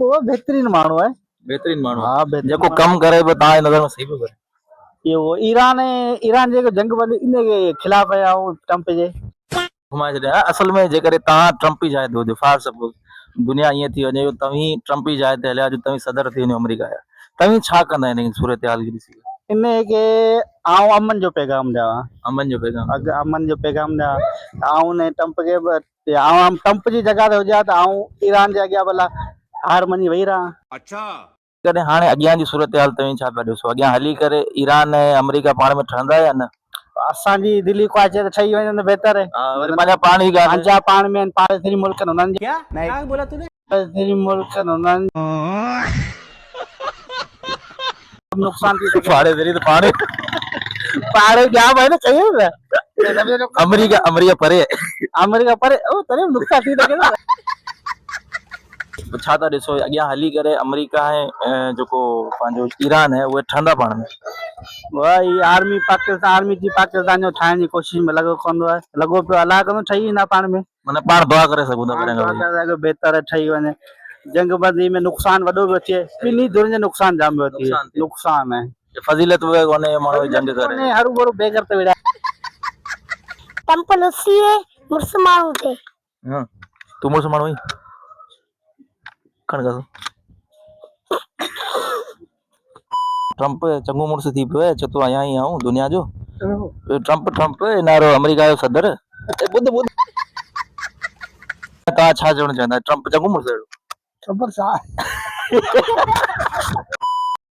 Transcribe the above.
वो बेहतरीन माण्हू है। बेहतरीन माण्हू हाँ जेको कम करे बि तव्हांजी नज़र में सही पियो करे। ये वो ईरान जेको जंग बंदी इन के खिलाफ है वो ट्रम्प जे घुमाए छॾिया। असल में जेकॾहिं तव्हां ट्रम्प जी जाइ ते हुजो, फॉर सपोज दुनिया ईअं थी वञे तव्हीं ट्रम्प जी जाइ ते हलिया जो, तव्हीं सदर थी वञो अमेरिका जा, तव्हीं छा कंदा हिन सूरत हाल खे ॾिसी? इन के आऊं अमन जो पैगाम ॾियां। अमन जो पैगाम अमन जो पैगाम ॾियां। आऊं ने ट्रम्प खे आऊं ट्रम्प जी जगह ते हुजां त आऊं ईरान जे अॻियां भला हार मञी वेही रहां। अच्छा कॾहिं हाणे अॻियां जी सूरत हाल तव्हीं छा पिया ॾिसो? अॻियां हली करे ईरान ऐं अमेरिका पाण में ठहंदा या न? असांजी दिल्ली ख्वाहिश है तो ठही वञे त बहितर है। वरी पंहिंजा पाण ई ॻाल्हि पंहिंजा पाण में पाड़ेसरी मुल्क उन्हनि क्या क्या बोला तूने? पाड़ेसरी मुल्क उन्हनि नुकसान थी सके। पाड़ेसरी त पाणे पाड़े क्या भाई ना चाहिए ना अमेरिका परे आहे। अमेरिका पर ओ तरे नुकसान थी सके ना। छा था ॾिसो अॻियां हली करे अमेरिका ऐं जेको पंहिंजो ईरान आहे उहे ठहंदा पाण में? वही आर्मी थी पाकिस्तान जो ठाहिण जी कोशिश में लॻो कंदो आहे, लॻो पियो अलाह कंदो ठही वेंदा पाण में। माना पाण दुआ करे सघूं था अगर बेहतर है ठही वञे। जंग बंदी में नुकसान वॾो पियो थिए, ॿिन्ही धुरनि जो नुकसान जाम पियो थिए। नुकसान है फज़ीलत उहे कोन्हे माण्हू जंग करे हरू भरू बेगर ते विड़ा ट्रम्प लस्सी है मुर्स माण्हू थे। हां तू मुर्स माण्हू ही खण गा ट्रम्प चङो मुर्स थी पियो आहे, चतो आया ही आऊं दुनिया जो ट्रम्प नारो अमेरिका जो सदर। ॿुध तव्हां छा चवणु चाहींदा? ट्रम्प चङो मुर्स अहिड़ो? ख़बर छा